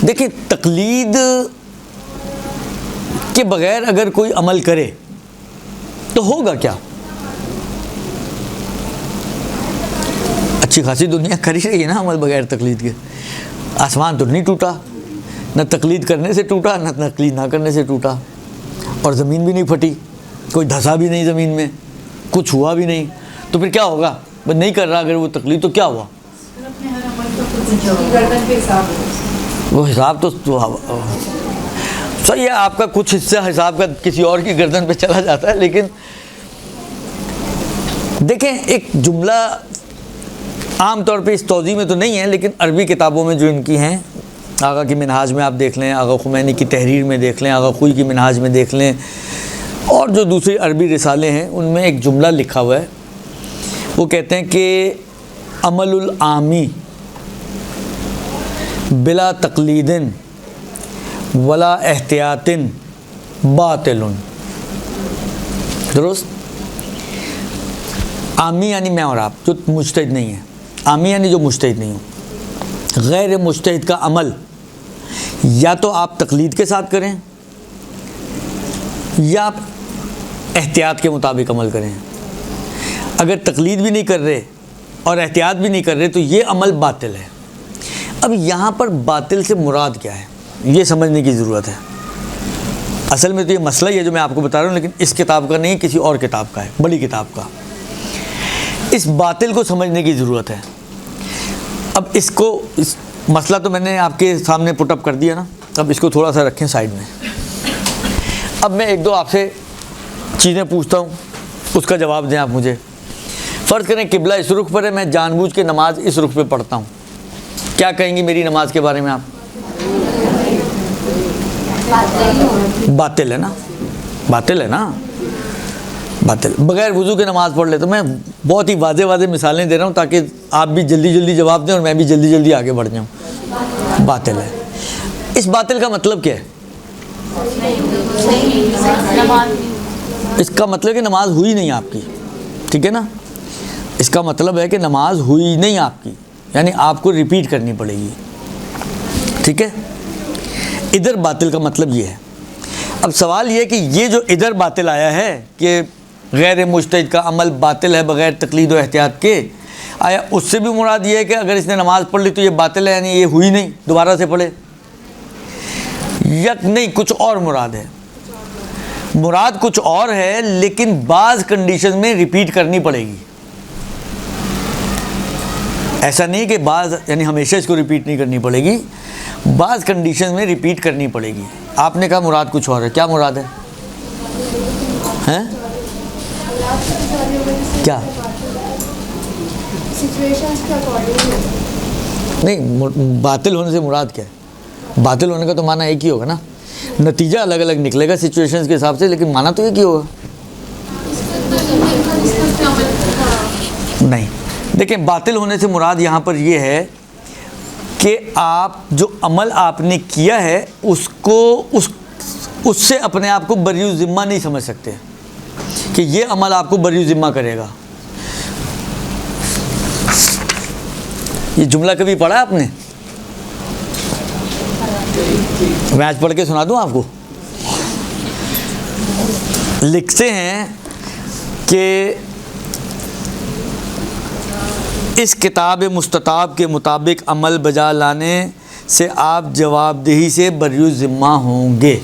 دیکھیں تقلید کے بغیر اگر کوئی عمل کرے تو ہوگا کیا؟ اچھی خاصی دنیا کر ہی رہی ہے نا عمل بغیر تقلید کے. آسمان تو نہیں ٹوٹا، نہ تقلید کرنے سے ٹوٹا نہ تقلید نہ کرنے سے ٹوٹا، اور زمین بھی نہیں پھٹی، کوئی دھسا بھی نہیں زمین میں، کچھ ہوا بھی نہیں. تو پھر کیا ہوگا؟ بس نہیں کر رہا اگر وہ تقلید تو کیا ہوا؟ وہ حساب تو صحیح ہے، آپ کا کچھ حصہ حساب کا کسی اور کی گردن پہ چلا جاتا ہے. لیکن دیکھیں ایک جملہ عام طور پہ اس توضیح میں تو نہیں ہے، لیکن عربی کتابوں میں جو ان کی ہیں، آغا کی منہاج میں آپ دیکھ لیں، آغا خمینی کی تحریر میں دیکھ لیں، آغا خوئی کی منہاج میں دیکھ لیں، اور جو دوسری عربی رسالے ہیں ان میں ایک جملہ لکھا ہوا ہے. وہ کہتے ہیں کہ عمل العامی بلا تقلید ولا احتیاط باطل. درست؟ عامی یعنی میں اور آپ جو مجتہد نہیں ہیں، عامی یعنی جو مجتہد نہیں ہوں. غیر مجتہد کا عمل یا تو آپ تقلید کے ساتھ کریں یا آپ احتیاط کے مطابق عمل کریں. اگر تقلید بھی نہیں کر رہے اور احتیاط بھی نہیں کر رہے تو یہ عمل باطل ہے. اب یہاں پر باطل سے مراد کیا ہے یہ سمجھنے کی ضرورت ہے. اصل میں تو یہ مسئلہ ہی ہے جو میں آپ کو بتا رہا ہوں، لیکن اس کتاب کا نہیں، کسی اور کتاب کا ہے، بڑی کتاب کا. اس باطل کو سمجھنے کی ضرورت ہے. اب اس مسئلہ تو میں نے آپ کے سامنے پٹ اپ کر دیا نا، اب اس کو تھوڑا سا رکھیں سائڈ میں. اب میں ایک دو آپ سے چیزیں پوچھتا ہوں، اس کا جواب دیں آپ مجھے. فرض کریں قبلہ اس رخ پر ہے، میں جان بوجھ کے نماز اس رخ پہ پڑھتا ہوں، کیا کہیں گی میری نماز کے بارے میں آپ؟ باطل ہے نا، باطل ہے نا، باطل. بغیر وضو کے نماز پڑھ لیتا ہوں. میں بہت ہی واضح مثالیں دے رہا ہوں تاکہ آپ بھی جلدی جلدی جواب دیں اور میں بھی جلدی جلدی آگے بڑھ جاؤں. باطل ہے. اس باطل کا مطلب کیا ہے؟ اس کا مطلب کہ نماز ہوئی نہیں آپ کی. ٹھیک ہے نا؟ اس کا مطلب ہے کہ نماز ہوئی نہیں آپ کی، یعنی آپ کو ریپیٹ کرنی پڑے گی. ٹھیک ہے؟ ادھر باطل کا مطلب یہ ہے. اب سوال یہ کہ یہ جو ادھر باطل آیا ہے کہ غیر مجتہد کا عمل باطل ہے بغیر تقلید و احتیاط کے، آیا اس سے بھی مراد یہ ہے کہ اگر اس نے نماز پڑھ لی تو یہ باطل ہے، یعنی یہ ہوئی نہیں دوبارہ سے پڑھے، یا نہیں کچھ اور مراد ہے؟ مراد کچھ اور ہے، لیکن بعض کنڈیشن میں ریپیٹ کرنی پڑے گی. ایسا نہیں کہ بعض یعنی ہمیشہ اس کو ریپیٹ نہیں کرنی پڑے گی، بعض کنڈیشن میں ریپیٹ کرنی پڑے گی. آپ نے کہا مراد کچھ اور ہے، کیا مراد ہے؟ ہیں؟ کیا؟ نہیں، باطل ہونے سے مراد کیا ہے؟ باطل ہونے کا تو معنی ایک ہی ہوگا نا، نتیجہ الگ الگ نکلے گا سچویشنز کے حساب سے، لیکن معنی تو ایک ہی ہوگا. نہیں، دیکھیں باطل ہونے سے مراد یہاں پر یہ ہے کہ آپ جو عمل آپ نے کیا ہے اس کو اس سے اپنے آپ کو بری ذمہ نہیں سمجھ سکتے کہ یہ عمل آپ کو بری ذمہ کرے گا. یہ جملہ کبھی پڑھا آپ نے؟ میں آج پڑھ کے سنا دوں آپ کو. لکھتے ہیں کہ اس کتاب مستطاب کے مطابق عمل بجا لانے سے آپ جواب دہی سے بری ذمہ ہوں گے.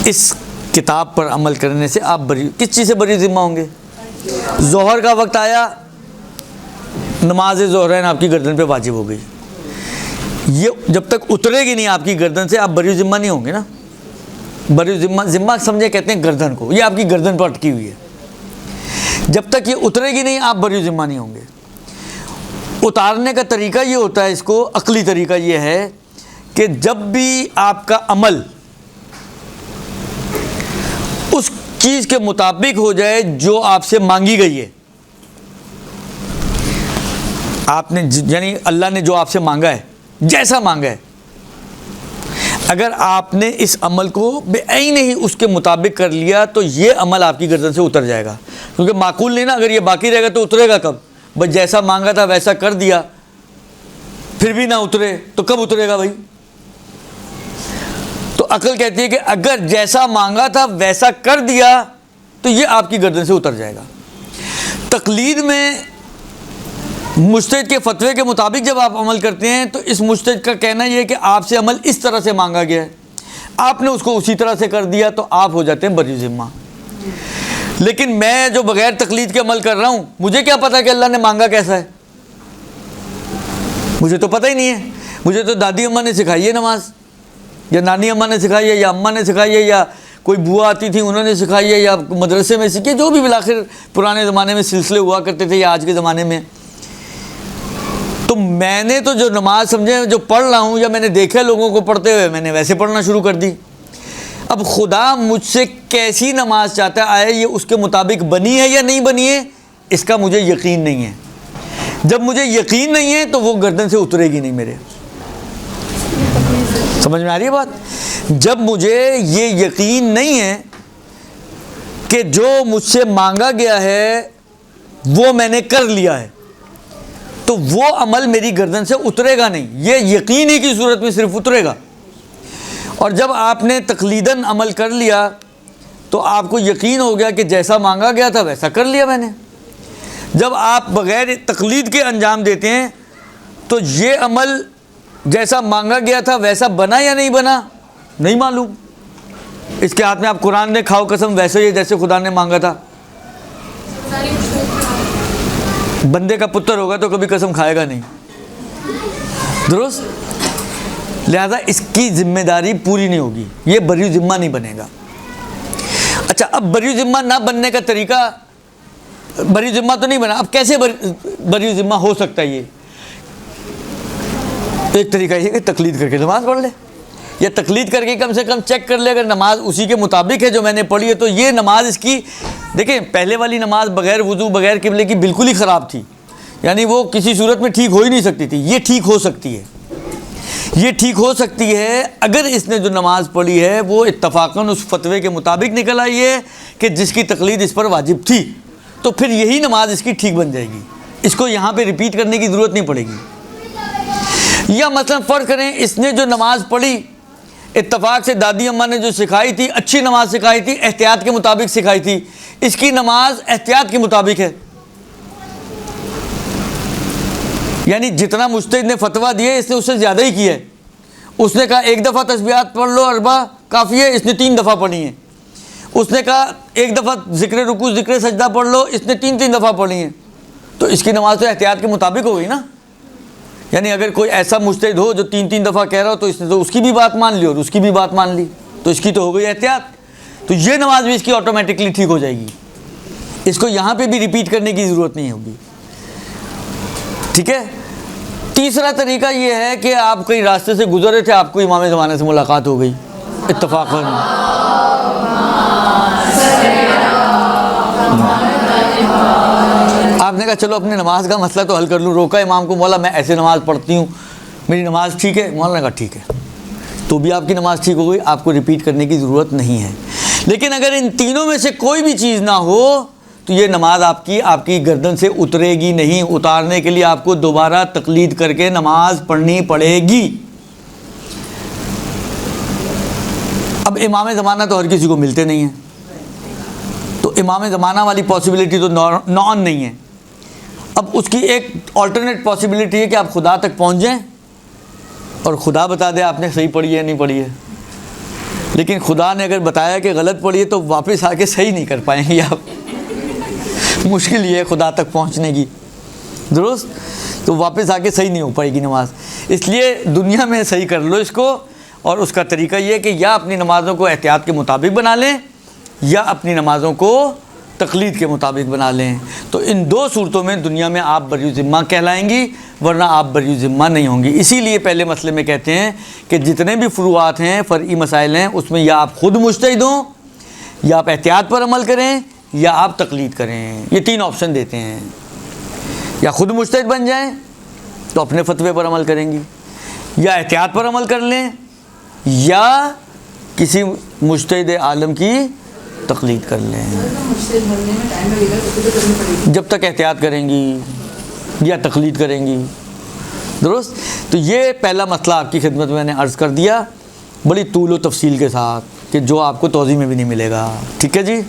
اس کتاب پر عمل کرنے سے آپ کس چیز سے بری ذمہ ہوں گے؟ ظہر کا وقت آیا، نماز ظہرین آپ کی گردن پہ واجب ہو گئی، یہ جب تک اترے گی نہیں آپ کی گردن سے آپ بری ذمہ نہیں ہوں گے نا. بری ذمہ سمجھے کہتے ہیں گردن کو، یہ آپ کی گردن پر اٹکی ہوئی ہے، جب تک یہ اترے گی نہیں آپ بری ذمہ نہیں ہوں گے. اتارنے کا طریقہ یہ ہوتا ہے، اس کو عقلی طریقہ یہ ہے کہ جب بھی آپ کا عمل اس چیز کے مطابق ہو جائے جو آپ سے مانگی گئی ہے، آپ نے یعنی اللہ نے جو آپ سے مانگا ہے، جیسا مانگا ہے، اگر آپ نے اس عمل کو بے عین ہی اس کے مطابق کر لیا تو یہ عمل آپ کی گردن سے اتر جائے گا. کیونکہ معقول نہیں نا، اگر یہ باقی رہے گا تو اترے گا کب؟ بس جیسا مانگا تھا ویسا کر دیا پھر بھی نہ اترے تو کب اترے گا بھائی؟ تو عقل کہتی ہے کہ اگر جیسا مانگا تھا ویسا کر دیا تو یہ آپ کی گردن سے اتر جائے گا۔ تقلید میں مجتہد کے فتوے کے مطابق جب آپ عمل کرتے ہیں تو اس مجتہد کا کہنا یہ ہے کہ آپ سے عمل اس طرح سے مانگا گیا ہے، آپ نے اس کو اسی طرح سے کر دیا تو آپ ہو جاتے ہیں بری ذمہ۔ لیکن میں جو بغیر تقلید کے عمل کر رہا ہوں، مجھے کیا پتا کہ اللہ نے مانگا کیسا ہے؟ مجھے تو پتہ ہی نہیں ہے۔ مجھے تو دادی اماں نے سکھائی ہے نماز، یا نانی اماں نے سکھائی ہے، یا اماں نے سکھائی ہے، یا کوئی بوا آتی تھی انہوں نے سکھائی ہے، یا مدرسے میں سیکھی، جو بھی بالآخر پرانے زمانے میں سلسلے ہوا کرتے تھے یا آج کے زمانے میں۔ تو میں نے تو جو نماز سمجھے جو پڑھ رہا ہوں یا میں نے دیکھا لوگوں کو پڑھتے ہوئے، میں نے ویسے پڑھنا شروع کر دی۔ اب خدا مجھ سے کیسی نماز چاہتا ہے، آیا یہ اس کے مطابق بنی ہے یا نہیں بنی ہے، اس کا مجھے یقین نہیں ہے۔ جب مجھے یقین نہیں ہے تو وہ گردن سے اترے گی نہیں میرے۔ سمجھ میں آ رہی ہے بات؟ جب مجھے یہ یقین نہیں ہے کہ جو مجھ سے مانگا گیا ہے وہ میں نے کر لیا ہے، تو وہ عمل میری گردن سے اترے گا نہیں، یہ یقین ہی کی صورت میں صرف اترے گا۔ اور جب آپ نے تقلیداً عمل کر لیا تو آپ کو یقین ہو گیا کہ جیسا مانگا گیا تھا ویسا کر لیا میں نے۔ جب آپ بغیر تقلید کے انجام دیتے ہیں تو یہ عمل جیسا مانگا گیا تھا ویسا بنا یا نہیں بنا نہیں معلوم۔ اس کے ہاتھ میں آپ قرآن نے کھاؤ قسم ویسے ہی جیسے خدا نے مانگا تھا۔ بندے کا پتر ہوگا تو کبھی قسم کھائے گا نہیں، درست؟ لہذا اس کی ذمہ داری پوری نہیں ہوگی، یہ بری ذمہ نہیں بنے گا۔ اچھا، اب بری ذمہ نہ بننے کا طریقہ، بری ذمہ تو نہیں بنا، اب کیسے بری ذمہ ہو سکتا ہے؟ یہ ایک طریقہ یہ کہ تقلید کر کے نماز پڑھ لے، یا تقلید کر کے کم سے کم چیک کر لے اگر نماز اسی کے مطابق ہے جو میں نے پڑھی ہے تو یہ نماز اس کی، دیکھیں پہلے والی نماز بغیر وضو بغیر قبلے کی بالکل ہی خراب تھی، یعنی وہ کسی صورت میں ٹھیک ہو ہی نہیں سکتی تھی۔ یہ ٹھیک ہو سکتی ہے، یہ ٹھیک ہو سکتی ہے اگر اس نے جو نماز پڑھی ہے وہ اتفاقاً اس فتوے کے مطابق نکل آئی ہے کہ جس کی تقلید اس پر واجب تھی، تو پھر یہی نماز اس کی ٹھیک بن جائے گی، اس کو یہاں پہ ریپیٹ کرنے کی ضرورت نہیں پڑے گی۔ یا مثلا فرض کریں اس نے جو نماز پڑھی اتفاق سے دادی اماں نے جو سکھائی تھی، اچھی نماز سکھائی تھی، احتیاط کے مطابق سکھائی تھی، اس کی نماز احتیاط کے مطابق ہے، یعنی جتنا مجتہد نے فتویٰ دیے اس نے اس سے زیادہ ہی کیا ہے۔ اس نے کہا ایک دفعہ تسبیحات پڑھ لو 4 کافی ہے، اس نے 3 دفعہ پڑھی ہیں۔ اس نے کہا ایک دفعہ ذکر رکوع ذکر سجدہ پڑھ لو، اس نے 3 دفعہ پڑھی ہیں، تو اس کی نماز تو احتیاط کے مطابق ہو گئی نا۔ یعنی اگر کوئی ایسا مجتہد ہو جو 3 دفعہ کہہ رہا ہو تو اس نے تو اس کی بھی بات مان لی اور اس کی بھی بات مان لی، تو اس کی تو ہو گئی احتیاط، تو یہ نماز بھی اس کی آٹومیٹکلی ٹھیک ہو جائے گی، اس کو یہاں پہ بھی ریپیٹ کرنے کی ضرورت نہیں ہوگی، ٹھیک ہے۔ تیسرا طریقہ یہ ہے کہ آپ کئی راستے سے گزر رہے تھے، آپ کو امام زمانے سے ملاقات ہو گئی اتفاقاً، آپ نے کہا چلو اپنی نماز کا مسئلہ تو حل کر لوں، روکا امام کو، مولا میں ایسے نماز پڑھتی ہوں، میری نماز ٹھیک ہے؟ مولا نے کہا ٹھیک ہے، تو بھی آپ کی نماز ٹھیک ہو گئی، آپ کو ریپیٹ کرنے کی ضرورت نہیں ہے۔ لیکن اگر ان تینوں میں سے کوئی بھی چیز نہ ہو تو یہ نماز آپ کی گردن سے اترے گی نہیں، اتارنے کے لیے آپ کو دوبارہ تقلید کر کے نماز پڑھنی پڑے گی۔ اب امام زمانہ تو ہر کسی کو ملتے نہیں ہیں، تو امام زمانہ والی پاسبلٹی تو نان نہیں ہے۔ اب اس کی ایک آلٹرنیٹ پاسبلٹی ہے کہ آپ خدا تک پہنچ جائیں اور خدا بتا دے آپ نے صحیح پڑھی ہے نہیں پڑھی ہے، لیکن خدا نے اگر بتایا کہ غلط پڑھی ہے تو واپس آ کے صحیح نہیں کر پائیں گے آپ، مشکل یہ ہے خدا تک پہنچنے کی، درست؟ تو واپس آ کے صحیح نہیں ہو پائے گی نماز، اس لیے دنیا میں صحیح کر لو اس کو، اور اس کا طریقہ یہ ہے کہ یا اپنی نمازوں کو احتیاط کے مطابق بنا لیں یا اپنی نمازوں کو تقلید کے مطابق بنا لیں، تو ان 2 صورتوں میں دنیا میں آپ بری ذمہ کہلائیں گی، ورنہ آپ بری ذمہ نہیں ہوں گی۔ اسی لیے پہلے مسئلے میں کہتے ہیں کہ جتنے بھی فروعات ہیں، فرعی مسائل ہیں، اس میں یا آپ خود مجتہد ہوں، یا آپ احتیاط پر عمل کریں، یا آپ تقلید کریں، یہ 3 آپشن دیتے ہیں۔ یا خود مجتہد بن جائیں تو اپنے فتوے پر عمل کریں گی، یا احتیاط پر عمل کر لیں، یا کسی مجتہد عالم کی تقلید کر لیں۔ جب تک احتیاط کریں گی یا تقلید کریں گی درست. تو یہ پہلا مسئلہ آپ کی خدمت میں نے عرض کر دیا بڑی طول و تفصیل کے ساتھ کہ جو آپ کو توضیح میں بھی نہیں ملے گا. ٹھیک ہے جی.